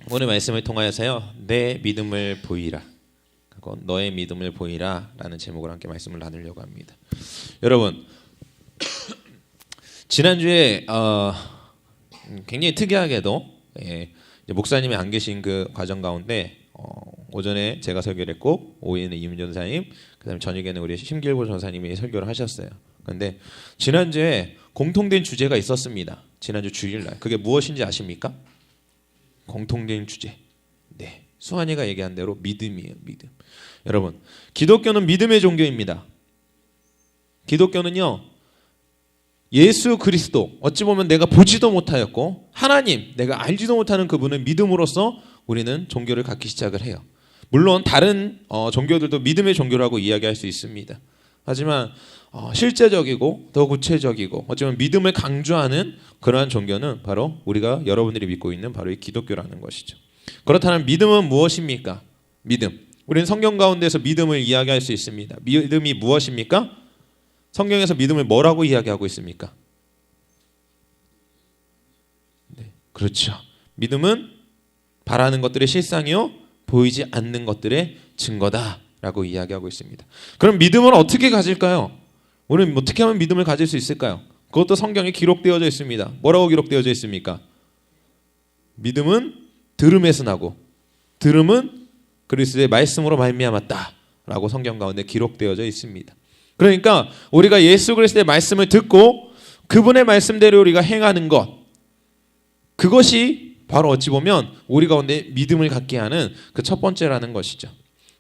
오늘 말씀을 통하여서요, 내 믿음을 보이라 하고 너의 믿음을 보이라 라는 제목으로 함께 말씀을 나누려고 합니다. 여러분, 지난주에 굉장히 특이하게도 목사님이 안 계신 그 과정 가운데 오전에 제가 설교를 했고 오후에는 이문 전사님, 그다음에 저녁에는 우리 심길보 전사님이 설교를 하셨어요. 그런데 지난주에 공통된 주제가 있었습니다. 지난주 주일날. 그게 무엇인지 아십니까? 공통된 주제. 네, 수환이가 얘기한 대로 믿음이에요. 믿음. 여러분, 기독교는 믿음의 종교입니다. 기독교는요, 예수 그리스도, 어찌 보면 내가 보지도 못하였고 하나님, 내가 알지도 못하는 그분을 믿음으로써 우리는 종교를 갖기 시작을 해요. 물론 다른 종교들도 믿음의 종교라고 이야기할 수 있습니다. 하지만 실제적이고 더 구체적이고 어쩌면 믿음을 강조하는 그러한 종교는 바로 우리가 여러분들이 믿고 있는 바로 이 기독교라는 것이죠. 그렇다면 믿음은 무엇입니까? 믿음. 우리는 성경 가운데서 믿음을 이야기할 수 있습니다. 믿음이 무엇입니까? 성경에서 믿음을 뭐라고 이야기하고 있습니까? 네, 그렇죠. 믿음은 바라는 것들의 실상이요, 보이지 않는 것들의 증거다라고 이야기하고 있습니다. 그럼 믿음을 어떻게 가질까요? 우리는 어떻게 하면 믿음을 가질 수 있을까요? 그것도 성경에 기록되어져 있습니다. 뭐라고 기록되어져 있습니까? 믿음은 들음에서 나고 들음은 그리스도의 말씀으로 말미암았다라고 성경 가운데 기록되어져 있습니다. 그러니까 우리가 예수 그리스도의 말씀을 듣고 그분의 말씀대로 우리가 행하는 것, 그것이 바로 어찌 보면 우리 가운데 믿음을 갖게 하는 그 첫 번째라는 것이죠.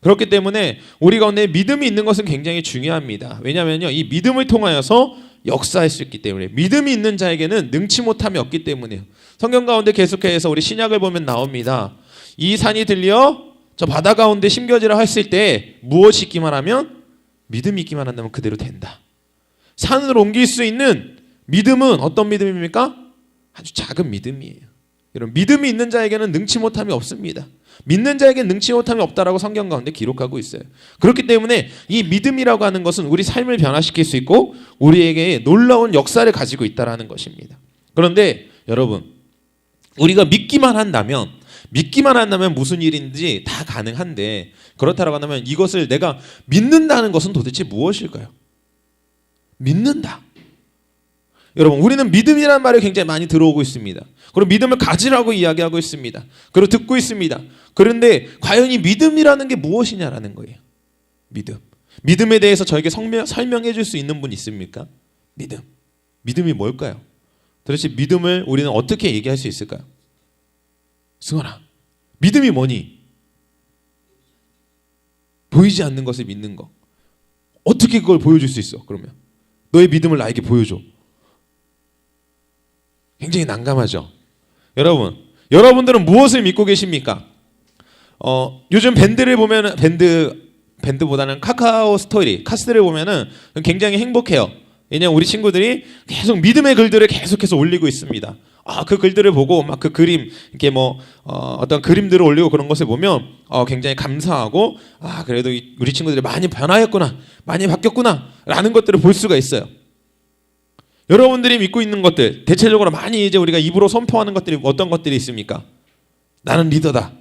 그렇기 때문에 우리 가운데 믿음이 있는 것은 굉장히 중요합니다. 왜냐하면요, 이 믿음을 통하여서 역사할 수 있기 때문에, 믿음이 있는 자에게는 능치 못함이 없기 때문이에요. 성경 가운데 계속해서 우리 신약을 보면 나옵니다. 이 산이 들려 저 바다 가운데 심겨지라 했을 때 무엇이 있기만 하면, 믿음이 있기만 한다면 그대로 된다. 산을 옮길 수 있는 믿음은 어떤 믿음입니까? 아주 작은 믿음이에요. 여러분, 믿음이 있는 자에게는 능치 못함이 없습니다. 믿는 자에게는 능치 못함이 없다라고 성경 가운데 기록하고 있어요. 그렇기 때문에 이 믿음이라고 하는 것은 우리 삶을 변화시킬 수 있고 우리에게 놀라운 역사를 가지고 있다라는 것입니다. 그런데 여러분, 우리가 믿기만 한다면 무슨 일인지 다 가능한데, 그렇다라고 한다면 이것을 내가 믿는다는 것은 도대체 무엇일까요? 믿는다. 여러분, 우리는 믿음이라는 말이 굉장히 많이 들어오고 있습니다. 그리고 믿음을 가지라고 이야기하고 있습니다. 그리고 듣고 있습니다. 그런데 과연 이 믿음이라는 게 무엇이냐라는 거예요. 믿음. 믿음에 대해서 저에게 설명해 줄 수 있는 분 있습니까? 믿음. 믿음이 뭘까요? 도대체 믿음을 우리는 어떻게 얘기할 수 있을까요? 승원아, 믿음이 뭐니? 보이지 않는 것을 믿는 거. 어떻게 그걸 보여줄 수 있어? 그러면 너의 믿음을 나에게 보여줘. 굉장히 난감하죠. 여러분들은 무엇을 믿고 계십니까? 요즘 밴드를 보면 밴드보다는 카카오 스토리, 카스를 보면은 굉장히 행복해요. 왜냐면 우리 친구들이 계속 믿음의 글들을 계속해서 올리고 있습니다. 그 글들을 보고 막 그 그림, 이렇게 어떤 그림들을 올리고 그런 것을 보면 굉장히 감사하고, 그래도 우리 친구들이 많이 변화했구나, 많이 바뀌었구나 라는 것들을 볼 수가 있어요. 여러분들이 믿고 있는 것들, 대체적으로 많이 이제 우리가 입으로 선포하는 것들이 어떤 것들이 있습니까? 나는 리더다.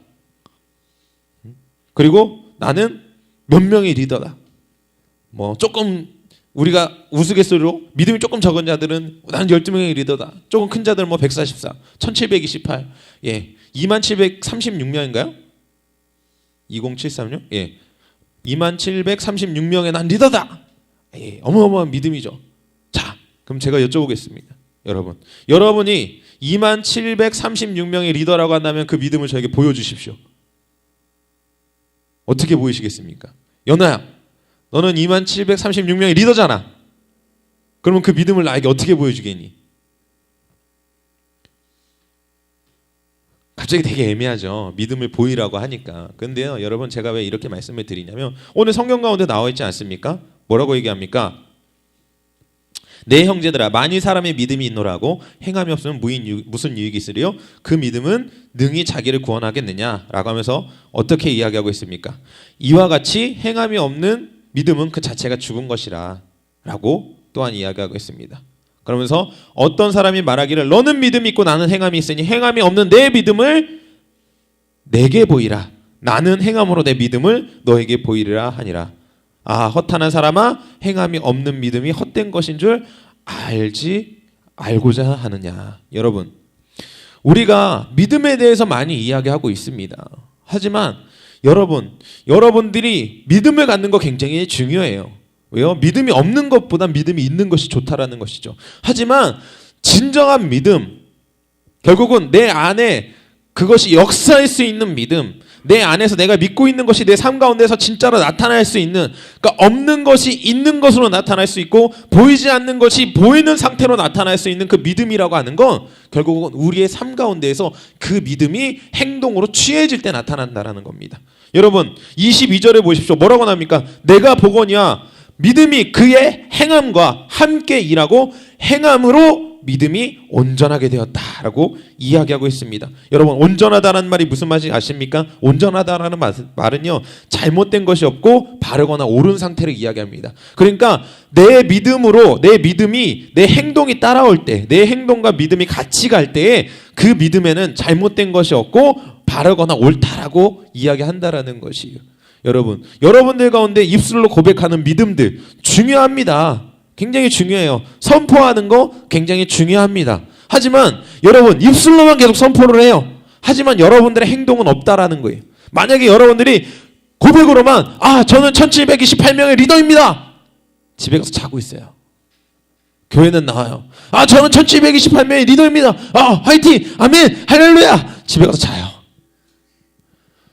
그리고 나는 몇 명의 리더다. 조금 우리가 우스갯소리로 믿음이 조금 적은 자들은 나는 12명의 리더다. 조금 큰 자들은 144, 1728, 2736명인가요? 20736? 2736명의 난 리더다. 어마어마한 믿음이죠. 자, 그럼 제가 여쭤보겠습니다. 여러분이 2736명의 리더라고 한다면 그 믿음을 저에게 보여주십시오. 어떻게 보이시겠습니까? 연아야, 너는 2736명의 리더잖아. 그러면 그 믿음을 나에게 어떻게 보여주겠니? 갑자기 되게 애매하죠. 믿음을 보이라고 하니까. 그런데요, 여러분, 제가 왜 이렇게 말씀을 드리냐면 오늘 성경 가운데 나와 있지 않습니까? 뭐라고 얘기합니까? 내 형제들아, 만일 사람의 믿음이 있노라고 행함이 없으면 무슨 유익이 있으리요? 그 믿음은 능히 자기를 구원하겠느냐라고 하면서 어떻게 이야기하고 있습니까? 이와 같이 행함이 없는 믿음은 그 자체가 죽은 것이라 라고 또한 이야기하고 있습니다. 그러면서 어떤 사람이 말하기를 너는 믿음이 있고 나는 행함이 있으니 행함이 없는 내 믿음을 내게 보이라. 나는 행함으로 내 믿음을 너에게 보이리라 하니라. 아, 허탄한 사람아, 행함이 없는 믿음이 헛된 것인 줄 알고자 하느냐. 여러분, 우리가 믿음에 대해서 많이 이야기하고 있습니다. 하지만 여러분들이 믿음을 갖는 거 굉장히 중요해요. 왜요? 믿음이 없는 것보다 믿음이 있는 것이 좋다라는 것이죠. 하지만 진정한 믿음, 결국은 내 안에 그것이 역사할 수 있는 믿음, 내 안에서 내가 믿고 있는 것이 내 삶 가운데서 진짜로 나타날 수 있는, 그러니까 없는 것이 있는 것으로 나타날 수 있고 보이지 않는 것이 보이는 상태로 나타날 수 있는 그 믿음이라고 하는 건 결국은 우리의 삶 가운데에서 그 믿음이 행동으로 취해질 때 나타난다라는 겁니다. 여러분 22절에 보십시오. 뭐라고 나옵니까? 내가 보거니와 믿음이 그의 행함과 함께 일하고 행함으로 믿음이 온전하게 되었다라고 이야기하고 있습니다. 여러분 온전하다라는 말이 무슨 말인지 아십니까? 온전하다라는 말은요, 잘못된 것이 없고 바르거나 옳은 상태를 이야기합니다. 그러니까 내 믿음으로 내 믿음이 내 행동이 따라올 때, 내 행동과 믿음이 같이 갈 때에 그 믿음에는 잘못된 것이 없고 바르거나 옳다라고 이야기한다라는 것이에요. 여러분들 가운데 입술로 고백하는 믿음들 중요합니다. 굉장히 중요해요. 선포하는 거 굉장히 중요합니다. 하지만 여러분 입술로만 계속 선포를 해요. 하지만 여러분들의 행동은 없다라는 거예요. 만약에 여러분들이 고백으로만 저는 1728명의 리더입니다. 집에 가서 자고 있어요. 교회는 나와요. 저는 1728명의 리더입니다. 화이팅! 아멘! 할렐루야! 집에 가서 자요.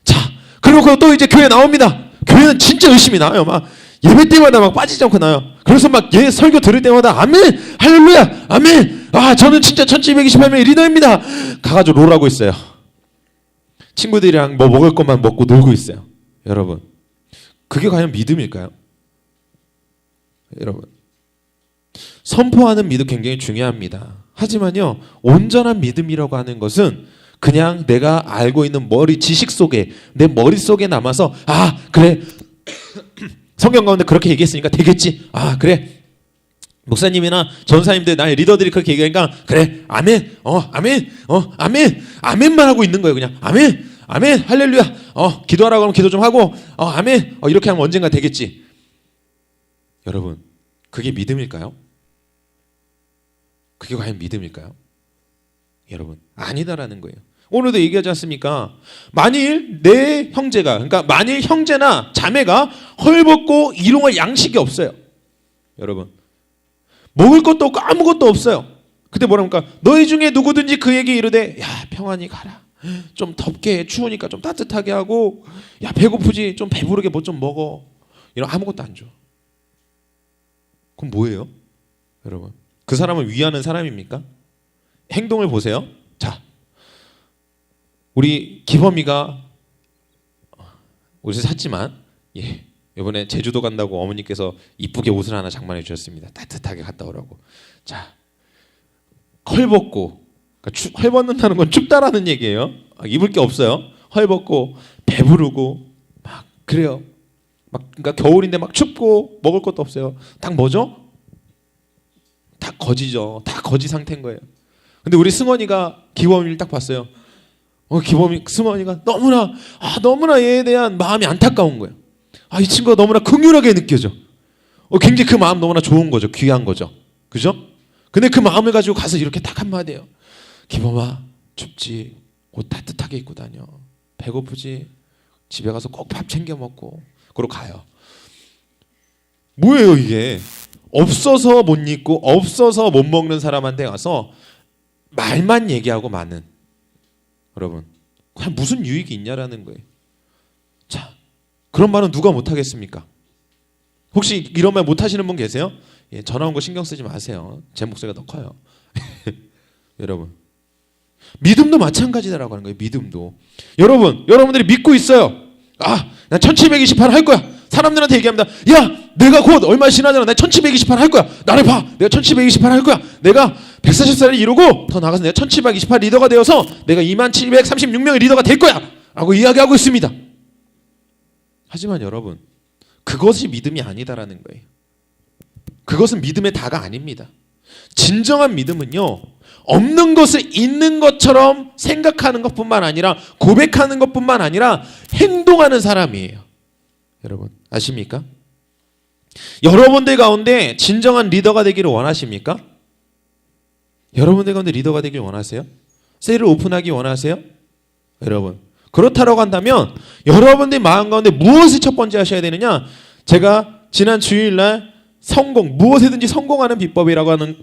자, 그리고 또 이제 교회 나옵니다. 교회는 진짜 열심히 나와요. 막 예배 때마다 막 빠지지 않고 나와요. 그래서 막 설교 들을 때마다 아멘! 할렐루야! 아멘! 저는 진짜 1728명의 리더입니다. 가가지고 롤하고 있어요. 친구들이랑 뭐 먹을 것만 먹고 놀고 있어요. 여러분, 그게 과연 믿음일까요? 여러분, 선포하는 믿음 굉장히 중요합니다. 하지만요, 온전한 믿음이라고 하는 것은 그냥 내가 알고 있는 지식 속에, 내 머릿속에 남아서 그래 성경 가운데 그렇게 얘기했으니까 되겠지. 그래. 목사님이나 전사님들, 나의 리더들이 그렇게 얘기하니까 그래. 아멘. 아멘. 아멘. 아멘만 하고 있는 거예요. 그냥 아멘. 아멘. 할렐루야. 기도하라고 하면 기도 좀 하고 아멘. 이렇게 하면 언젠가 되겠지. 여러분, 그게 믿음일까요? 그게 과연 믿음일까요? 여러분, 아니다라는 거예요. 오늘도 얘기하지 않습니까? 만일 내 형제가, 그러니까 만일 형제나 자매가 헐벗고 일용할 양식이 없어요. 여러분, 먹을 것도 없고 아무것도 없어요. 그때 뭐랍니까? 너희 중에 누구든지 그에게 이르되 평안히 가라. 좀 덥게 해. 추우니까 좀 따뜻하게 하고, 배고프지? 좀 배부르게 뭐 좀 먹어. 이런 아무것도 안 줘. 그럼 뭐예요? 여러분, 그 사람을 위하는 사람입니까? 행동을 보세요. 자, 우리 기범이가 옷을 샀지만 이번에 제주도 간다고 어머니께서 이쁘게 옷을 하나 장만해 주셨습니다. 따뜻하게 갔다 오라고. 자, 헐벗고, 그러니까 헐벗는다는 건 춥다라는 얘기예요. 입을 게 없어요. 헐벗고 배부르고 막 그래요. 그러니까 겨울인데 막 춥고 먹을 것도 없어요. 딱 뭐죠? 다 거지죠. 다 거지 상태인 거예요. 근데 우리 승원이가 기범이를 딱 봤어요. 승원이가 너무나 얘에 대한 마음이 안타까운 거예요. 이 친구가 너무나 긍휼하게 느껴져. 굉장히 그 마음 너무나 좋은 거죠. 귀한 거죠. 그죠? 근데 그 마음을 가지고 가서 이렇게 딱 한마디 해요. 기범아, 춥지? 옷 따뜻하게 입고 다녀. 배고프지? 집에 가서 꼭 밥 챙겨 먹고. 그러고 가요. 뭐예요 이게? 없어서 못 입고 없어서 못 먹는 사람한테 가서 말만 얘기하고 마는. 여러분, 과연 무슨 유익이 있냐라는 거예요. 자, 그런 말은 누가 못하겠습니까? 혹시 이런 말 못하시는 분 계세요? 전화 온 거 신경 쓰지 마세요. 제 목소리가 더 커요. 여러분, 믿음도 마찬가지다라고 하는 거예요. 믿음도. 여러분들이 믿고 있어요. 난 1728 할 거야. 사람들한테 얘기합니다. 내가 곧 얼마 지나잖아. 나 1728 할 거야. 나를 봐. 내가 1728 할 거야. 내가 140살을 이루고 더 나가서 내가 1728 리더가 되어서 내가 2736명의 리더가 될 거야. 라고 이야기하고 있습니다. 하지만 여러분, 그것이 믿음이 아니다라는 거예요. 그것은 믿음의 다가 아닙니다. 진정한 믿음은요, 없는 것을 있는 것처럼 생각하는 것뿐만 아니라 고백하는 것뿐만 아니라 행동하는 사람이에요. 여러분 아십니까? 여러분들 가운데 진정한 리더가 되기를 원하십니까? 여러분들 가운데 리더가 되길 원하세요? 셀을 오픈하기 원하세요? 여러분 그렇다고 한다면 여러분들 마음 가운데 무엇을 첫 번째 하셔야 되느냐? 제가 지난 주일날 무엇이든지 성공하는 비법이라고 하는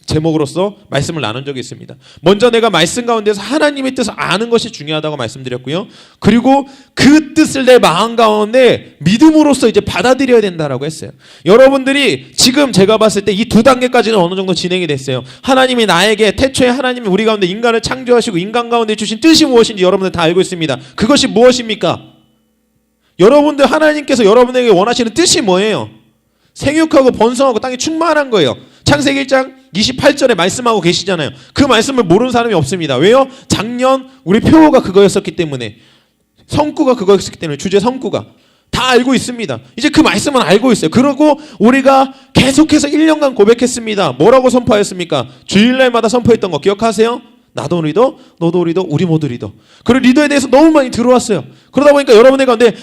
제목으로서 말씀을 나눈 적이 있습니다. 먼저 내가 말씀 가운데서 하나님의 뜻을 아는 것이 중요하다고 말씀드렸고요. 그리고 그 뜻을 내 마음 가운데 믿음으로써 이제 받아들여야 된다라고 했어요. 여러분들이 지금 제가 봤을 때 이 두 단계까지는 어느 정도 진행이 됐어요. 하나님이 나에게 태초에 하나님이 우리 가운데 인간을 창조하시고 인간 가운데 주신 뜻이 무엇인지 여러분들 다 알고 있습니다. 그것이 무엇입니까? 여러분들 하나님께서 여러분에게 원하시는 뜻이 뭐예요? 생육하고 번성하고 땅에 충만한 거예요. 창세기 1장 28절에 말씀하고 계시잖아요. 그 말씀을 모르는 사람이 없습니다. 왜요? 작년 우리 표어가 그거였었기 때문에, 성구가 그거였기 때문에, 주제 성구가 다 알고 있습니다. 이제 그 말씀은 알고 있어요. 그리고 우리가 계속해서 1년간 고백했습니다. 뭐라고 선포하였습니까? 주일날마다 선포했던 거 기억하세요? 나도 리더, 너도 리더, 우리 모두 리더. 그리고 리더에 대해서 너무 많이 들어왔어요. 그러다 보니까 여러분들 가운데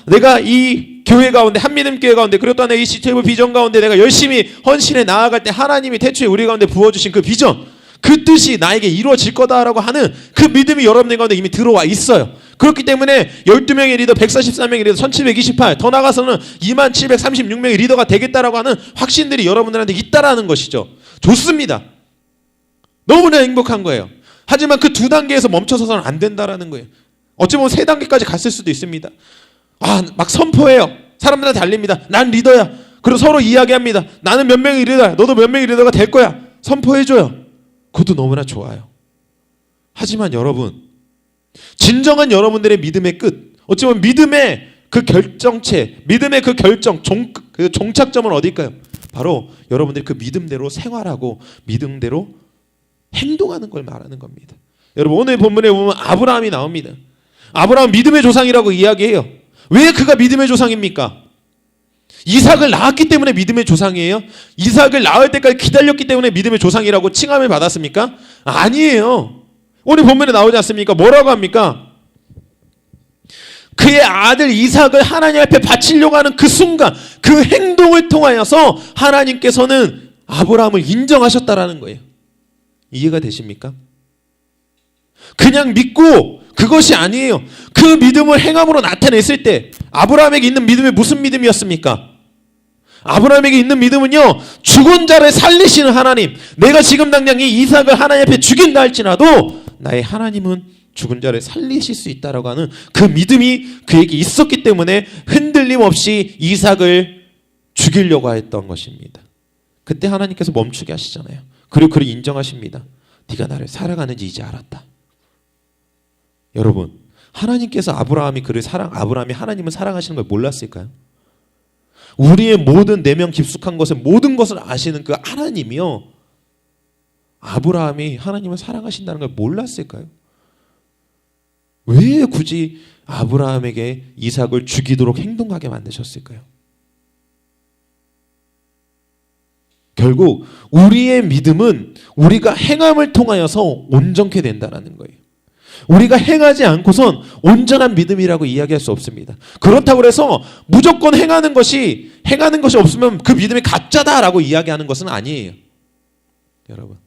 내가 이 교회 가운데, 한민음 교회 가운데, 그리고 또 이 시티브 비전 가운데 내가 열심히 헌신해 나아갈 때 하나님이 태초에 우리 가운데 부어주신 그 비전, 그 뜻이 나에게 이루어질 거다라고 하는 그 믿음이 여러분들 가운데 이미 들어와 있어요. 그렇기 때문에 12명의 리더, 144명의 리더, 1728, 더 나가서는 2736명의 리더가 되겠다라고 하는 확신들이 여러분들한테 있다라는 것이죠. 좋습니다. 너무나 행복한 거예요. 하지만 그 두 단계에서 멈춰서는 안 된다라는 거예요. 어찌 보면 세 단계까지 갔을 수도 있습니다. 막 선포해요. 사람들한테 알립니다. 난 리더야. 그리고 서로 이야기합니다. 나는 몇 명의 리더야. 너도 몇 명의 리더가 될 거야. 선포해줘요. 그것도 너무나 좋아요. 하지만 여러분, 진정한 여러분들의 믿음의 끝, 어찌 보면 믿음의 그 결정체, 믿음의 그 그 종착점은 어딜까요? 바로 여러분들이 그 믿음대로 생활하고 믿음대로 행동하는 걸 말하는 겁니다. 여러분 오늘 본문에 보면 아브라함이 나옵니다. 아브라함 믿음의 조상이라고 이야기해요. 왜 그가 믿음의 조상입니까? 이삭을 낳았기 때문에 믿음의 조상이에요? 이삭을 낳을 때까지 기다렸기 때문에 믿음의 조상이라고 칭함을 받았습니까? 아니에요. 오늘 본문에 나오지 않습니까? 뭐라고 합니까? 그의 아들 이삭을 하나님 앞에 바치려고 하는 그 순간, 그 행동을 통하여서 하나님께서는 아브라함을 인정하셨다라는 거예요. 이해가 되십니까? 그냥 믿고 그것이 아니에요. 그 믿음을 행함으로 나타냈을 때 아브라함에게 있는 믿음이 무슨 믿음이었습니까? 아브라함에게 있는 믿음은요, 죽은 자를 살리시는 하나님, 내가 지금 당장 이 이삭을 하나님 앞에 죽인다 할지라도 나의 하나님은 죽은 자를 살리실 수 있다라고 하는 그 믿음이 그에게 있었기 때문에 흔들림 없이 이삭을 죽이려고 했던 것입니다. 그때 하나님께서 멈추게 하시잖아요. 그리고 그를 인정하십니다. 네가 나를 사랑하는지 이제 알았다. 여러분, 하나님께서 아브라함이 하나님을 사랑하시는 걸 몰랐을까요? 우리의 모든 내면 깊숙한 것을, 모든 것을 아시는 그 하나님이요, 아브라함이 하나님을 사랑하신다는 걸 몰랐을까요? 왜 굳이 아브라함에게 이삭을 죽이도록 행동하게 만드셨을까요? 결국 우리의 믿음은 우리가 행함을 통하여서 온전케 된다는 거예요. 우리가 행하지 않고선 온전한 믿음이라고 이야기할 수 없습니다. 그렇다고 해서 무조건 행하는 것이 없으면 그 믿음이 가짜다라고 이야기하는 것은 아니에요. 여러분,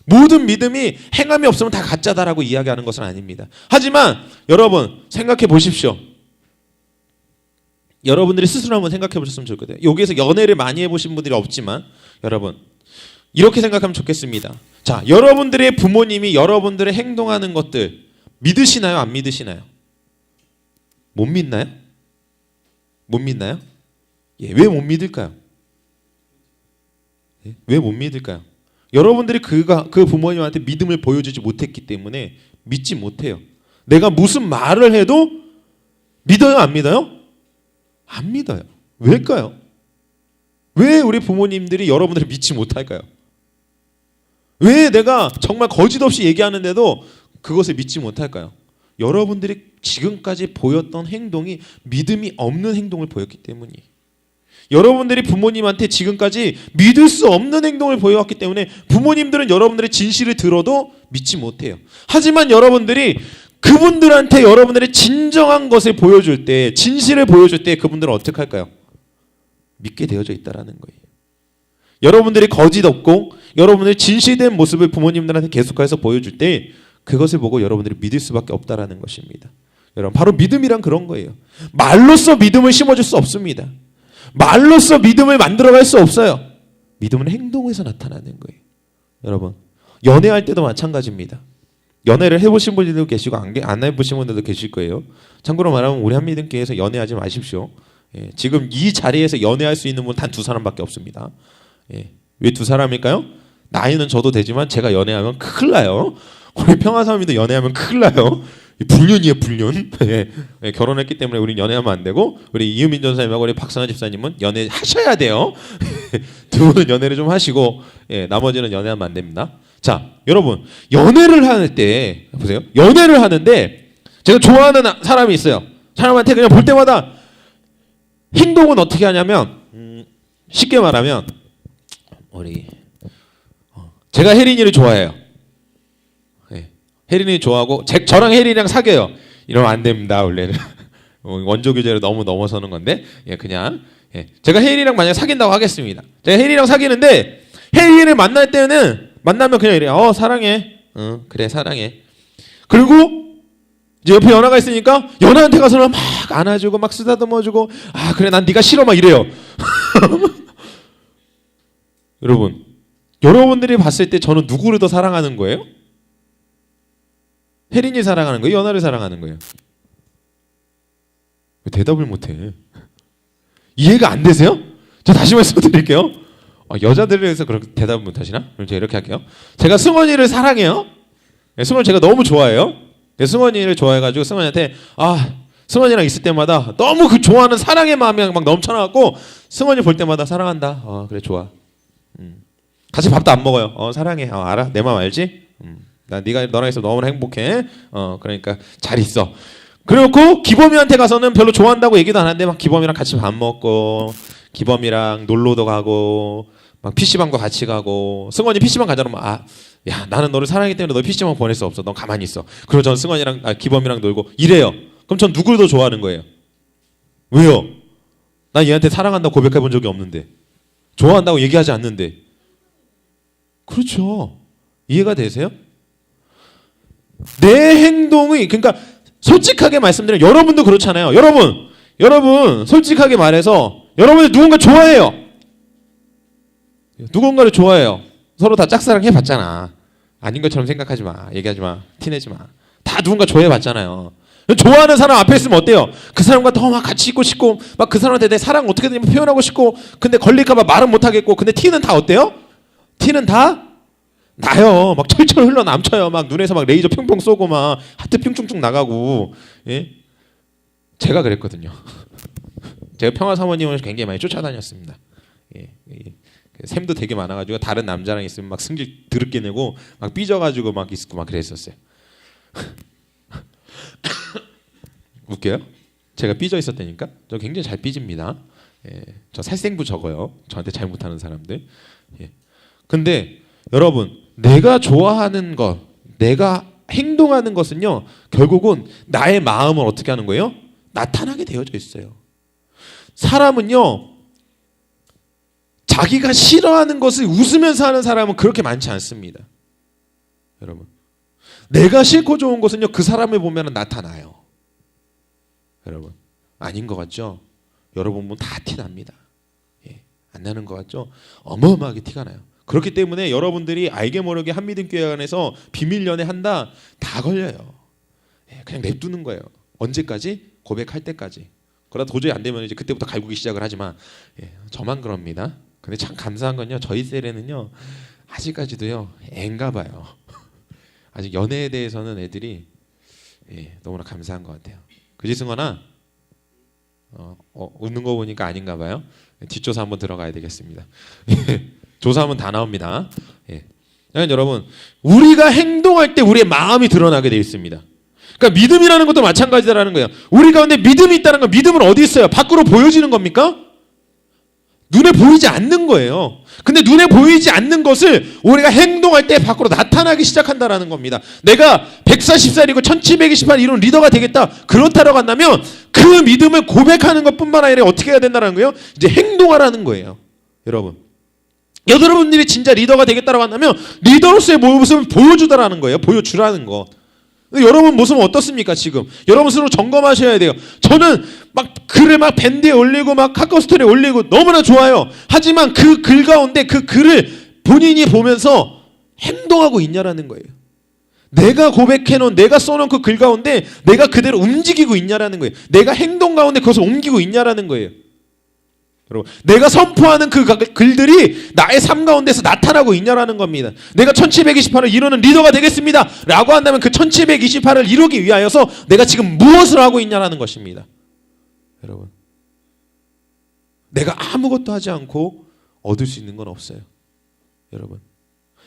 모든 믿음이 행함이 없으면 다 가짜다라고 이야기하는 것은 아닙니다. 하지만 여러분 생각해 보십시오. 여러분들이 스스로 한번 생각해 보셨으면 좋겠어요. 여기에서 연애를 많이 해보신 분들이 없지만 여러분 이렇게 생각하면 좋겠습니다. 자, 여러분들의 부모님이 여러분들의 행동하는 것들 믿으시나요? 안 믿으시나요? 못 믿나요? 못 믿나요? 예, 왜 못 믿을까요? 예, 왜 못 믿을까요? 여러분들이 그 부모님한테 믿음을 보여주지 못했기 때문에 믿지 못해요. 내가 무슨 말을 해도 믿어요? 안 믿어요? 안 믿어요. 왜일까요? 왜 우리 부모님들이 여러분들을 믿지 못할까요? 왜 내가 정말 거짓 없이 얘기하는데도 그것을 믿지 못할까요? 여러분들이 지금까지 보였던 행동이 믿음이 없는 행동을 보였기 때문이에요. 여러분들이 부모님한테 지금까지 믿을 수 없는 행동을 보여왔기 때문에 부모님들은 여러분들의 진실을 들어도 믿지 못해요. 하지만 여러분들이 그분들한테 여러분들의 진정한 것을 보여줄 때, 진실을 보여줄 때 그분들은 어떻게 할까요? 믿게 되어져 있다라는 거예요. 여러분들이 거짓 없고 여러분들의 진실된 모습을 부모님들한테 계속해서 보여줄 때 그것을 보고 여러분들이 믿을 수밖에 없다라는 것입니다. 여러분, 바로 믿음이란 그런 거예요. 말로써 믿음을 심어줄 수 없습니다. 말로써 믿음을 만들어갈 수 없어요. 믿음은 행동에서 나타나는 거예요. 여러분, 연애할 때도 마찬가지입니다. 연애를 해보신 분들도 계시고 안 해보신 분들도 계실 거예요. 참고로 말하면 우리 한미등교회에서 연애하지 마십시오. 예, 지금 이 자리에서 연애할 수 있는 분 단 2사람밖에 없습니다. 예, 왜 2사람일까요? 나이는 저도 되지만 제가 연애하면 큰일 나요. 우리 평화사님도 연애하면 큰일 나요. 불륜이에요, 불륜. 예, 예, 결혼했기 때문에 우린 연애하면 안 되고, 우리 이유민 전사님하고 우리 박선아 집사님은 연애하셔야 돼요. 두 분은 연애를 좀 하시고, 예, 나머지는 연애하면 안 됩니다. 자, 여러분, 연애를 할 때 보세요. 연애를 하는데 제가 좋아하는 사람이 있어요. 사람한테 그냥 볼 때마다 행동은 어떻게 하냐면, 쉽게 말하면 제가 혜린이를 좋아해요. 혜린이 좋아하고 저랑 혜린이랑 사귀어요. 이러면 안 됩니다. 원래는 원조 규제를 너무 넘어서는 건데, 예, 그냥 제가 혜린이랑 만약 사귄다고 하겠습니다. 제가 혜린이랑 사귀는데 혜린이를 만나면 그냥 이래요. 사랑해. 그래, 사랑해. 그리고 이제 옆에 연하가 있으니까 연하한테 가서는 막 안아주고 막 쓰다듬어주고, 그래, 난 네가 싫어, 막 이래요. 여러분, 여러분들이 봤을 때 저는 누구를 더 사랑하는 거예요? 혜린이 사랑하는 거예요? 연하를 사랑하는 거예요? 왜 대답을 못해? 이해가 안 되세요? 저 다시 말씀드릴게요. 여자들에서 그렇게 대답을 못하시나? 그럼 제가 이렇게 할게요. 제가 승원이를 사랑해요. 승원이 제가 너무 좋아해요. 승원이를 좋아해가지고 승원이한테 승원이랑 있을 때마다 너무 그 좋아하는 사랑의 마음이 막 넘쳐나갖고 승원이 볼 때마다 사랑한다. 그래, 좋아. 같이 밥도 안 먹어요. 사랑해. 알아? 내 마음 알지? 나 너랑 있으면 너무나 행복해. 그러니까 잘 있어. 그래놓고 기범이한테 가서는 별로 좋아한다고 얘기도 안 하는데 막 기범이랑 같이 밥 먹고, 기범이랑 놀러도 가고, 막 PC방도 같이 가고. 승원이 PC방 가자면 야, 나는 너를 사랑하기 때문에 너 PC방 보낼 수 없어. 넌 가만히 있어. 그리고 전 기범이랑 놀고 이래요. 그럼 전 누구를 더 좋아하는 거예요? 왜요? 난 얘한테 사랑한다고 고백해 본 적이 없는데, 좋아한다고 얘기하지 않는데. 그렇죠. 이해가 되세요? 내 행동이, 그러니까 솔직하게 말씀드리면 여러분도 그렇잖아요. 여러분 솔직하게 말해서 여러분이 누군가 좋아해요. 누군가를 좋아해요. 서로 다 짝사랑 해봤잖아. 아닌 것처럼 생각하지 마. 얘기하지 마. 티내지 마. 다 누군가 좋아해봤잖아요. 좋아하는 사람 앞에 있으면 어때요? 그 사람과 더 막 같이 있고 싶고, 막 그 사람한테 내 사랑 어떻게든 표현하고 싶고, 근데 걸릴까봐 말은 못하겠고, 근데 티는 다 어때요? 티는 다 나요. 막 철철 흘러 남쳐요. 막 눈에서 막 레이저 평평 쏘고 막 하트 뿅충충 나가고. 예? 제가 그랬거든요. 제가 평화 사모님을 굉장히 많이 쫓아다녔습니다. 예. 샘도 되게 많아가지고 다른 남자랑 있으면 막 승질 드럽게 내고 막 삐져가지고 막 있고 막 그랬었어요. 웃겨요? 제가 삐져 있었다니까? 저 굉장히 잘 삐집니다. 예. 저 살생부 적어요. 저한테 잘못하는 사람들. 예. 근데 여러분, 내가 좋아하는 것, 내가 행동하는 것은요, 결국은 나의 마음을 어떻게 하는 거예요? 나타나게 되어져 있어요. 사람은요, 자기가 싫어하는 것을 웃으면서 하는 사람은 그렇게 많지 않습니다. 여러분, 내가 싫고 좋은 것은요, 그 사람을 보면 나타나요. 여러분, 아닌 것 같죠? 여러분 보면 다 티납니다. 예, 안 나는 것 같죠? 어마어마하게 티가 나요. 그렇기 때문에 여러분들이 알게 모르게 한미등교회 안에서 비밀 연애 한다, 다 걸려요. 예, 그냥 냅두는 거예요. 언제까지? 고백할 때까지. 그러다 도저히 안 되면 이제 그때부터 갈구기 시작을 하지만, 예, 저만 그럽니다. 근데 참 감사한 건요, 저희 셀에는요 아직까지도요 애인가 봐요. 아직 연애에 대해서는 애들이, 예, 너무나 감사한 것 같아요. 그지, 승원아? 웃는 거 보니까 아닌가 봐요. 뒷조사 한번 들어가야 되겠습니다. 조사하면 다 나옵니다. 예. 여러분, 우리가 행동할 때 우리의 마음이 드러나게 되어 있습니다. 그러니까 믿음이라는 것도 마찬가지다라는 거예요. 우리 가운데 믿음이 있다는 건, 믿음은 어디 있어요? 밖으로 보여지는 겁니까? 눈에 보이지 않는 거예요. 근데 눈에 보이지 않는 것을 우리가 행동할 때 밖으로 나타나기 시작한다라는 겁니다. 내가 140살이고 1728 이런 리더가 되겠다. 그렇다라고 한다면 그 믿음을 고백하는 것뿐만 아니라 어떻게 해야 된다는 거예요? 이제 행동하라는 거예요. 여러분들이 진짜 리더가 되겠다라고 한다면 리더로서의 모습을 보여주다라는 거예요. 보여주라는 거. 여러분 모습은 어떻습니까 지금? 여러분 스스로 점검하셔야 돼요. 저는 막 글을 막 밴드에 올리고 막 카카오 스토리에 올리고 너무나 좋아요. 하지만 그 글 가운데 그 글을 본인이 보면서 행동하고 있냐라는 거예요. 내가 고백해놓은 내가 써놓은 그 글 가운데 내가 그대로 움직이고 있냐라는 거예요. 내가 행동 가운데 그것을 옮기고 있냐라는 거예요. 여러분, 내가 선포하는 그 글들이 나의 삶 가운데서 나타나고 있냐라는 겁니다. 내가 1728을 이루는 리더가 되겠습니다 라고 한다면 그 1728을 이루기 위하여서 내가 지금 무엇을 하고 있냐라는 것입니다. 여러분, 내가 아무것도 하지 않고 얻을 수 있는 건 없어요. 여러분,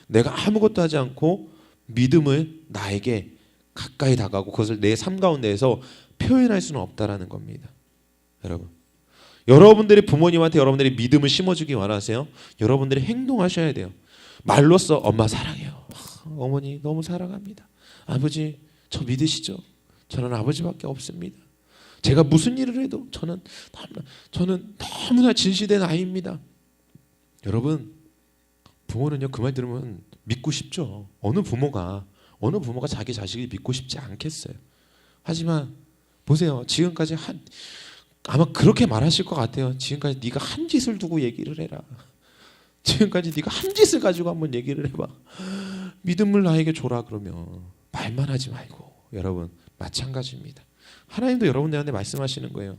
내가 아무것도 하지 않고 믿음을 나에게 가까이 다가가고 그것을 내 삶 가운데에서 표현할 수는 없다라는 겁니다. 여러분들이 부모님한테 여러분들이 믿음을 심어주기 원하세요? 여러분들이 행동하셔야 돼요. 말로써 엄마 사랑해요. 어머니 너무 사랑합니다. 아버지 저 믿으시죠? 저는 아버지밖에 없습니다. 제가 무슨 일을 해도 저는 너무나 진실된 아이입니다. 여러분, 부모는요 그 말 들으면 믿고 싶죠. 어느 부모가 자기 자식을 믿고 싶지 않겠어요. 하지만 보세요. 지금까지 아마 그렇게 말하실 것 같아요. 지금까지 네가 한 짓을 두고 얘기를 해라. 지금까지 네가 한 짓을 가지고 한번 얘기를 해봐. 믿음을 나에게 줘라 그러면 말만 하지 말고. 여러분 마찬가지입니다. 하나님도 여러분들한테 말씀하시는 거예요.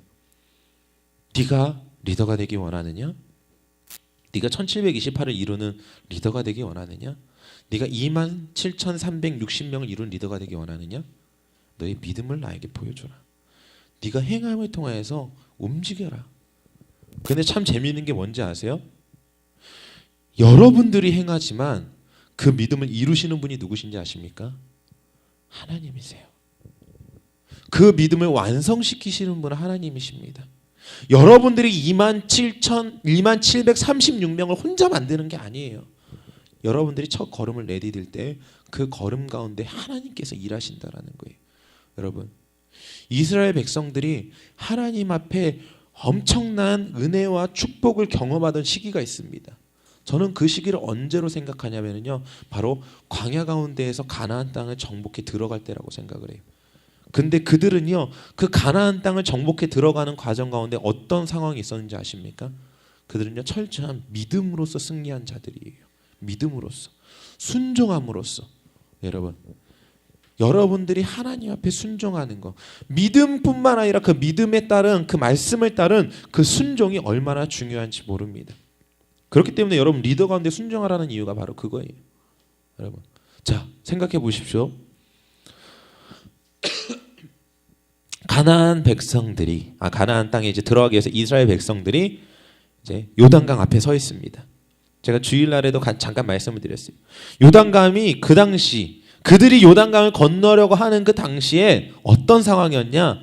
네가 리더가 되기 원하느냐? 네가 1728을 이루는 리더가 되기 원하느냐? 네가 27,360명을 이룬 리더가 되기 원하느냐? 너의 믿음을 나에게 보여줘라. 네가 행함을 통하여서 움직여라. 근데 참 재미있는 게 뭔지 아세요? 여러분들이 행하지만 그 믿음을 이루시는 분이 누구신지 아십니까? 하나님이세요. 그 믿음을 완성시키시는 분은 하나님이십니다. 여러분들이 2736명을 혼자 만드는 게 아니에요. 여러분들이 첫 걸음을 내디딜 때 그 걸음 가운데 하나님께서 일하신다라는 거예요. 여러분, 이스라엘 백성들이 하나님 앞에 엄청난 은혜와 축복을 경험하던 시기가 있습니다. 저는 그 시기를 언제로 생각하냐면요, 바로 광야 가운데에서 가나안 땅을 정복해 들어갈 때라고 생각을 해요. 근데 그들은요, 그 가나안 땅을 정복해 들어가는 과정 가운데 어떤 상황이 있었는지 아십니까? 그들은요, 철저한 믿음으로서 승리한 자들이에요. 믿음으로써, 순종함으로써. 여러분들이 하나님 앞에 순종하는 거, 믿음뿐만 아니라 그 믿음에 따른 그 말씀을 따른 그 순종이 얼마나 중요한지 모릅니다. 그렇기 때문에 여러분 리더 가운데 순종하라는 이유가 바로 그거예요. 여러분, 자 생각해 보십시오. 가나안 백성들이 가나안 땅에 이제 들어가기 위해서 이스라엘 백성들이 이제 요단강 앞에 서 있습니다. 제가 주일날에도 잠깐 말씀을 드렸어요. 요단강이 그 당시 그들이 요단강을 건너려고 하는 그 당시에 어떤 상황이었냐?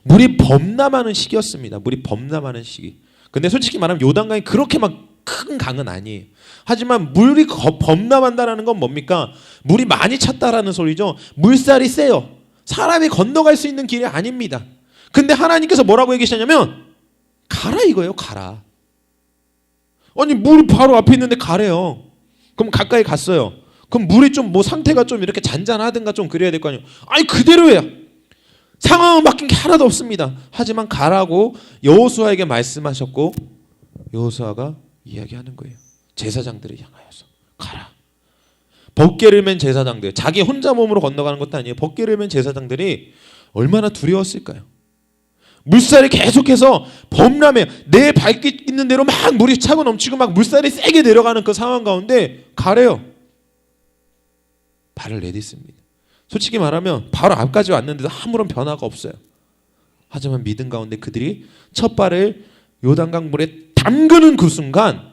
물이 범람하는 시기였습니다. 물이 범람하는 시기. 근데 솔직히 말하면 요단강이 그렇게 막 큰 강은 아니에요. 하지만 물이 범람한다라는 건 뭡니까? 물이 많이 찼다라는 소리죠. 물살이 세요. 사람이 건너갈 수 있는 길이 아닙니다. 근데 하나님께서 뭐라고 얘기하셨냐면 가라 이거예요. 가라. 아니 물이 바로 앞에 있는데 가래요. 그럼 가까이 갔어요. 그럼 물이 좀 뭐 상태가 좀 이렇게 잔잔하든가 좀 그래야 될 거 아니에요. 아니 그대로예요. 상황은 바뀐 게 하나도 없습니다. 하지만 가라고 여호수아에게 말씀하셨고 여호수아가 이야기하는 거예요. 제사장들을 향하여서 가라. 벗개를 맨 제사장들, 자기 혼자 몸으로 건너가는 것도 아니에요. 벗개를 맨 제사장들이 얼마나 두려웠을까요? 물살이 계속해서 범람해 내 발길 있는 대로 막 물이 차고 넘치고 막 물살이 세게 내려가는 그 상황 가운데 가래요. 발을 내딛습니다. 솔직히 말하면 바로 앞까지 왔는데도 아무런 변화가 없어요. 하지만 믿음 가운데 그들이 첫 발을 요단강 물에 담그는 그 순간,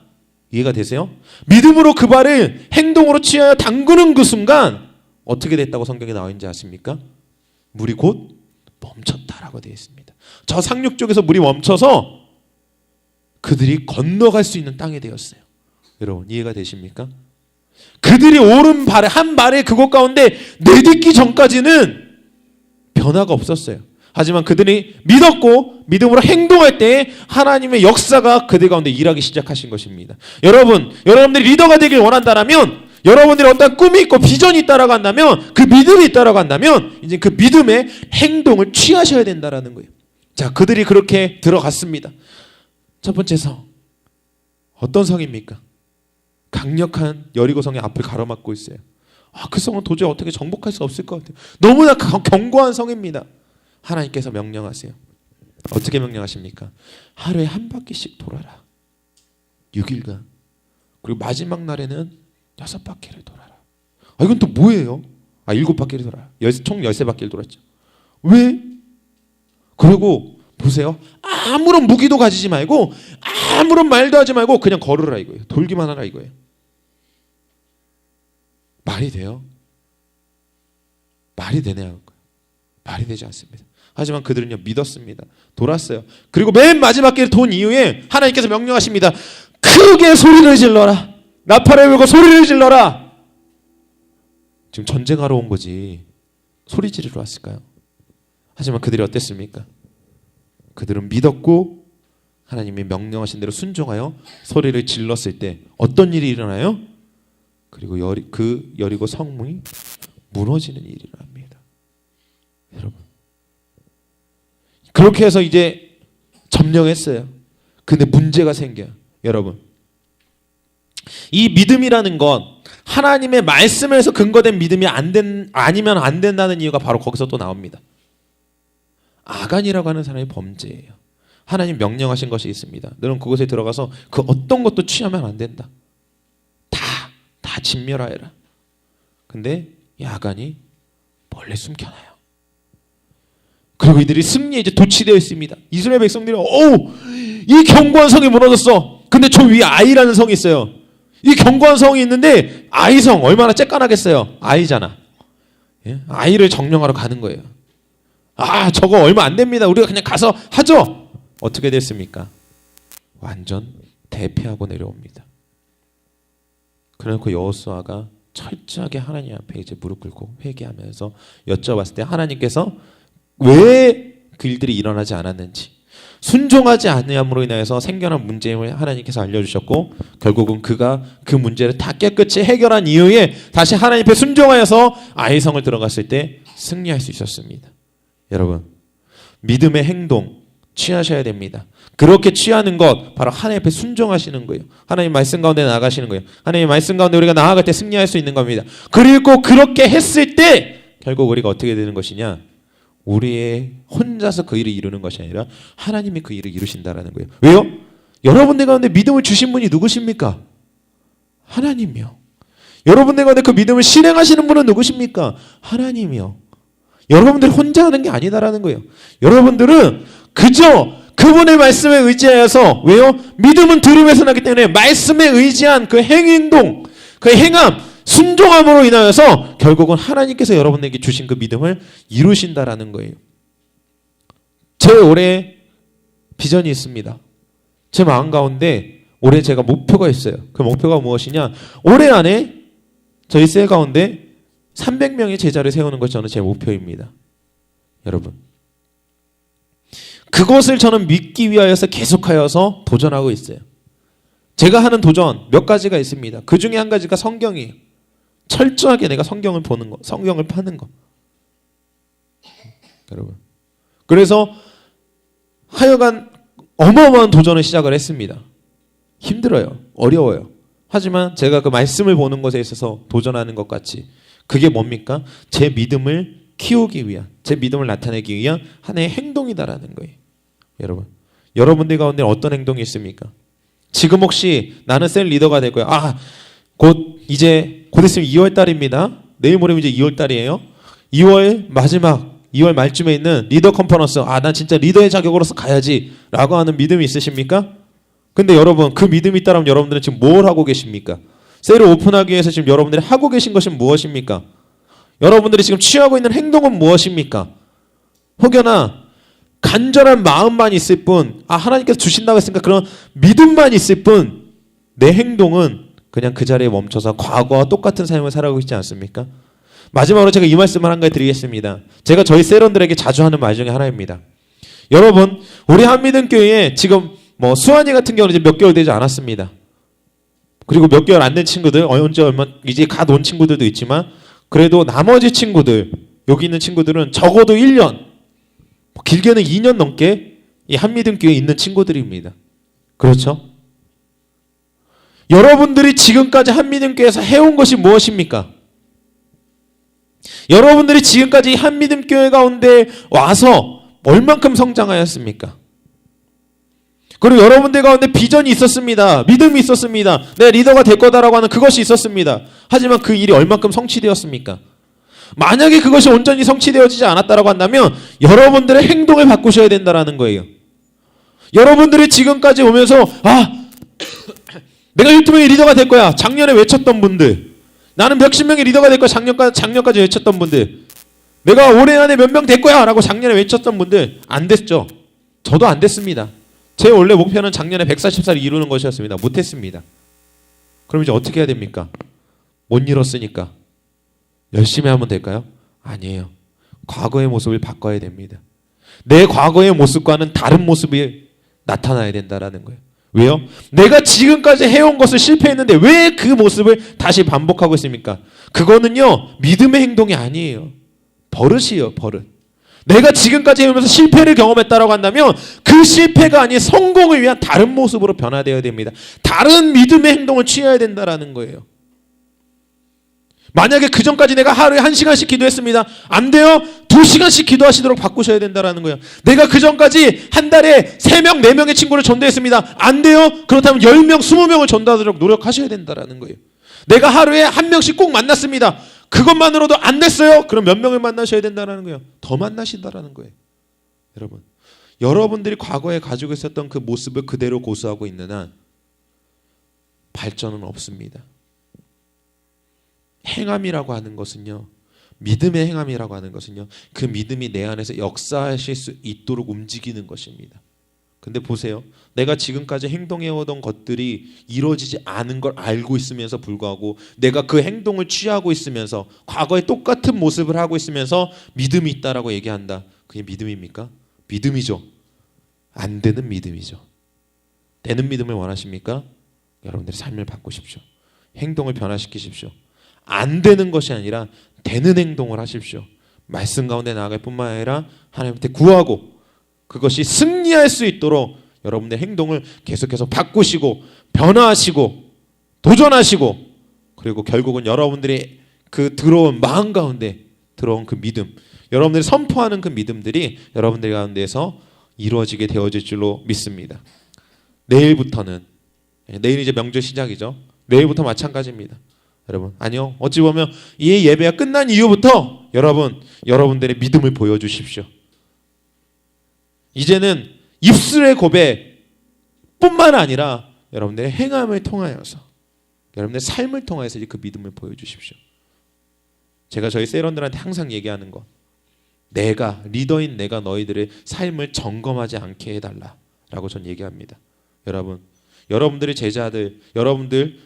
이해가 되세요? 믿음으로 그 발을 행동으로 취하여 담그는 그 순간 어떻게 됐다고 성경에 나와 있는지 아십니까? 물이 곧 멈췄다라고 되어 있습니다. 저 상륙 쪽에서 물이 멈춰서 그들이 건너갈 수 있는 땅이 되었어요. 여러분 이해가 되십니까? 그들이 오른 발에 한 발에 그곳 가운데 내딛기 전까지는 변화가 없었어요. 하지만 그들이 믿었고 믿음으로 행동할 때 하나님의 역사가 그들 가운데 일하기 시작하신 것입니다. 여러분들이 리더가 되길 원한다면, 여러분들이 어떤 꿈이 있고 비전이 있다라고 한다면, 그 믿음이 있다라고 한다면 이제 그 믿음의 행동을 취하셔야 된다라는 거예요. 자, 그들이 그렇게 들어갔습니다. 첫 번째 성, 어떤 성입니까? 강력한 여리고성의 앞을 가로막고 있어요. 그 성은 도저히 어떻게 정복할 수 없을 것 같아요. 너무나 견고한 성입니다. 하나님께서 명령하세요. 어떻게 명령하십니까? 하루에 한 바퀴씩 돌아라. 6일간. 그리고 마지막 날에는 6바퀴를 돌아라. 이건 또 뭐예요? 7바퀴를 돌아라. 총 13바퀴를 돌았죠. 왜? 그리고 보세요. 아무런 무기도 가지지 말고 아무런 말도 하지 말고 그냥 걸으라 이거예요. 돌기만 하라 이거예요. 말이 돼요? 말이 되냐고요. 말이 되지 않습니다. 하지만 그들은요 믿었습니다. 돌았어요. 그리고 맨 마지막 길을 돈 이후에 하나님께서 명령하십니다. 크게 소리를 질러라. 나팔을 불고 소리를 질러라. 지금 전쟁하러 온 거지 소리 지르러 왔을까요? 하지만 그들이 어땠습니까? 그들은 믿었고 하나님이 명령하신 대로 순종하여 소리를 질렀을 때 어떤 일이 일어나요? 그리고 여리고 성문이 무너지는 일이 일어납니다. 여러분 그렇게 해서 이제 점령했어요. 근데 문제가 생겨요. 여러분 이 믿음이라는 건 하나님의 말씀에서 근거된 믿음이 아니면 안 된다는 이유가 바로 거기서 또 나옵니다. 아간이라고 하는 사람의 범죄예요. 하나님 명령하신 것이 있습니다. 너는 그곳에 들어가서 그 어떤 것도 취하면 안 된다. 다 진멸하여라. 근데 이 아간이 몰래 숨겨놔요. 그리고 이들이 승리에 이제 도취되어 있습니다. 이스라엘 백성들이 이 견고한 성이 무너졌어. 근데 저 위에 아이라는 성이 있어요. 이 견고한 성이 있는데 아이성 얼마나 쬐깐하겠어요. 아이잖아. 예? 아이를 정령하러 가는 거예요. 저거 얼마 안 됩니다. 우리가 그냥 가서 하죠. 어떻게 됐습니까? 완전 대패하고 내려옵니다. 그래놓고 여호수아가 철저하게 하나님 앞에 이제 무릎 꿇고 회개하면서 여쭤봤을 때 하나님께서 왜 그 일들이 일어나지 않았는지, 순종하지 아니함으로 인하여서 생겨난 문제임을 하나님께서 알려주셨고, 결국은 그가 그 문제를 다 깨끗이 해결한 이후에 다시 하나님 앞에 순종하여서 아이성을 들어갔을 때 승리할 수 있었습니다. 여러분 믿음의 행동 취하셔야 됩니다. 그렇게 취하는 것 바로 하나님 앞에 순종하시는 거예요. 하나님 말씀 가운데 나아가시는 거예요. 하나님 말씀 가운데 우리가 나아갈 때 승리할 수 있는 겁니다. 그리고 그렇게 했을 때 결국 우리가 어떻게 되는 것이냐, 우리의 혼자서 그 일을 이루는 것이 아니라 하나님이 그 일을 이루신다라는 거예요. 왜요? 여러분들 가운데 믿음을 주신 분이 누구십니까? 하나님이요. 여러분들 가운데 그 믿음을 실행하시는 분은 누구십니까? 하나님이요. 여러분들이 혼자 하는 게 아니다라는 거예요. 여러분들은 그저 그분의 말씀에 의지하여서, 왜요? 믿음은 들음에서 나기 때문에 말씀에 의지한 그 행동, 그 행함, 순종함으로 인하여서 결국은 하나님께서 여러분에게 주신 그 믿음을 이루신다라는 거예요. 제 올해 비전이 있습니다. 제 마음 가운데 올해 제가 목표가 있어요. 그 목표가 무엇이냐? 올해 안에 저희 셀 가운데 300명의 제자를 세우는 것이 저는 제 목표입니다. 여러분 그것을 저는 믿기 위하여서 계속하여서 도전하고 있어요. 제가 하는 도전 몇 가지가 있습니다. 그 중에 한 가지가 성경이에요. 철저하게 내가 성경을 보는 거, 성경을 파는 거. 여러분 그래서 하여간 어마어마한 도전을 시작을 했습니다. 힘들어요. 어려워요. 하지만 제가 그 말씀을 보는 것에 있어서 도전하는 것 같이, 그게 뭡니까? 제 믿음을 키우기 위한, 제 믿음을 나타내기 위한 하나의 행동이다라는 거예요. 여러분들 가운데 어떤 행동이 있습니까? 지금 혹시 나는 셀 리더가 될 거야. 곧 있으면 2월 달입니다. 내일 모레면 이제 2월 달이에요. 2월 마지막, 2월 말쯤에 있는 리더 컨퍼런스, 난 진짜 리더의 자격으로서 가야지 라고 하는 믿음이 있으십니까? 근데 여러분 그 믿음이 있다면 여러분들은 지금 뭘 하고 계십니까? 셀을 오픈하기 위해서 지금 여러분들이 하고 계신 것은 무엇입니까? 여러분들이 지금 취하고 있는 행동은 무엇입니까? 혹여나 간절한 마음만 있을 뿐, 하나님께서 주신다고 했으니까 그런 믿음만 있을 뿐, 내 행동은 그냥 그 자리에 멈춰서 과거와 똑같은 삶을 살아가고 있지 않습니까? 마지막으로 제가 이 말씀을 한 가지 드리겠습니다. 제가 저희 세런들에게 자주 하는 말 중에 하나입니다. 여러분, 우리 한미등교회에 지금 수환이 같은 경우는 이제 몇 개월 되지 않았습니다. 그리고 몇 개월 안 된 친구들, 이제 갓 온 친구들도 있지만, 그래도 나머지 친구들, 여기 있는 친구들은 적어도 1년, 길게는 2년 넘게 이 한미등교회에 있는 친구들입니다. 그렇죠? 여러분들이 지금까지 한미등교회에서 해온 것이 무엇입니까? 여러분들이 지금까지 한미등교회 가운데 와서 얼만큼 성장하였습니까? 그리고 여러분들 가운데 비전이 있었습니다. 믿음이 있었습니다. 내 리더가 될 거다라고 하는 그것이 있었습니다. 하지만 그 일이 얼만큼 성취되었습니까? 만약에 그것이 온전히 성취되어지지 않았다라고 한다면 여러분들의 행동을 바꾸셔야 된다라는 거예요. 여러분들이 지금까지 오면서 내가 유튜브의 리더가 될 거야. 작년에 외쳤던 분들, 나는 몇십 명의 리더가 될 거야. 작년까지 외쳤던 분들, 내가 올해 안에 몇 명 될 거야 라고 작년에 외쳤던 분들 안 됐죠. 저도 안 됐습니다. 제 원래 목표는 작년에 140살 이루는 것이었습니다. 못했습니다. 그럼 이제 어떻게 해야 됩니까? 못 이뤘으니까 열심히 하면 될까요? 아니에요. 과거의 모습을 바꿔야 됩니다. 내 과거의 모습과는 다른 모습이 나타나야 된다라는 거예요. 왜요? 내가 지금까지 해온 것을 실패했는데 왜 그 모습을 다시 반복하고 있습니까? 그거는요, 믿음의 행동이 아니에요. 버릇이에요, 버릇. 내가 지금까지 해오면서 실패를 경험했다라고 한다면 그 실패가 아닌 성공을 위한 다른 모습으로 변화되어야 됩니다. 다른 믿음의 행동을 취해야 된다라는 거예요. 만약에 그 전까지 내가 하루에 1시간씩 기도했습니다. 안 돼요? 2시간씩 기도하시도록 바꾸셔야 된다라는 거예요. 내가 그 전까지 한 달에 3명, 4명의 친구를 전도했습니다. 안 돼요? 그렇다면 10명, 20명을 전도하도록 노력하셔야 된다라는 거예요. 내가 하루에 1명씩 꼭 만났습니다. 그것만으로도 안 됐어요? 그럼 몇 명을 만나셔야 된다는 거예요. 더 만나신다라는 거예요. 여러분, 여러분들이 과거에 가지고 있었던 그 모습을 그대로 고수하고 있는 한 발전은 없습니다. 행함이라고 하는 것은요, 믿음의 행함이라고 하는 것은요, 그 믿음이 내 안에서 역사하실 수 있도록 움직이는 것입니다. 근데 보세요. 내가 지금까지 행동해오던 것들이 이루어지지 않은 걸 알고 있으면서 불구하고 내가 그 행동을 취하고 있으면서 과거에 똑같은 모습을 하고 있으면서 믿음이 있다라고 얘기한다. 그게 믿음입니까? 믿음이죠. 안 되는 믿음이죠. 되는 믿음을 원하십니까? 여러분들의 삶을 바꾸십시오. 행동을 변화시키십시오. 안 되는 것이 아니라 되는 행동을 하십시오. 말씀 가운데 나아갈 뿐만 아니라 하나님한테 구하고 그것이 승리할 수 있도록 여러분의 행동을 계속해서 바꾸시고 변화하시고 도전하시고, 그리고 결국은 여러분들이 그 들어온 마음 가운데 들어온 그 믿음, 여러분들이 선포하는 그 믿음들이 여러분들 가운데서 이루어지게 되어질 줄로 믿습니다. 내일부터는, 내일 이제 명절 시작이죠. 내일부터 마찬가지입니다. 여러분, 아니요, 어찌 보면 이 예배가 끝난 이후부터 여러분들의 믿음을 보여주십시오. 이제는 입술의 고백뿐만 아니라 여러분들의 행함을 통하여서, 여러분들의 삶을 통해서 그 믿음을 보여주십시오. 제가 저희 세런들한테 항상 얘기하는 거, 내가 리더인 내가 너희들의 삶을 점검하지 않게 해달라라고 전 얘기합니다. 여러분들의 제자들, 여러분들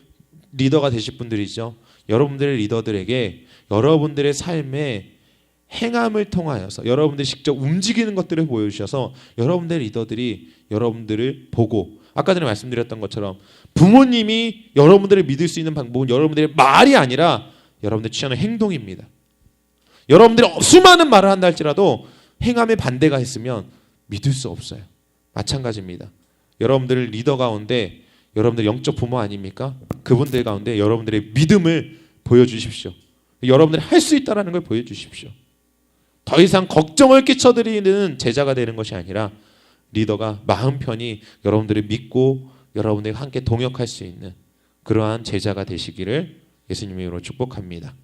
리더가 되실 분들이죠. 여러분들의 리더들에게 여러분들의 삶에 행함을 통하여서 여러분들이 직접 움직이는 것들을 보여주셔서 여러분들의 리더들이 여러분들을 보고, 아까 전에 말씀드렸던 것처럼 부모님이 여러분들을 믿을 수 있는 방법은 여러분들의 말이 아니라 여러분들 취하는 행동입니다. 여러분들이 수많은 말을 한다 할지라도 행함에 반대가 있으면 믿을 수 없어요. 마찬가지입니다. 여러분들 리더 가운데 여러분들 영적 부모 아닙니까? 그분들 가운데 여러분들의 믿음을 보여주십시오. 여러분들이 할 수 있다는 걸 보여주십시오. 더 이상 걱정을 끼쳐드리는 제자가 되는 것이 아니라 리더가 마음 편히 여러분들을 믿고 여러분들과 함께 동역할 수 있는 그러한 제자가 되시기를 예수님의 이름으로 축복합니다.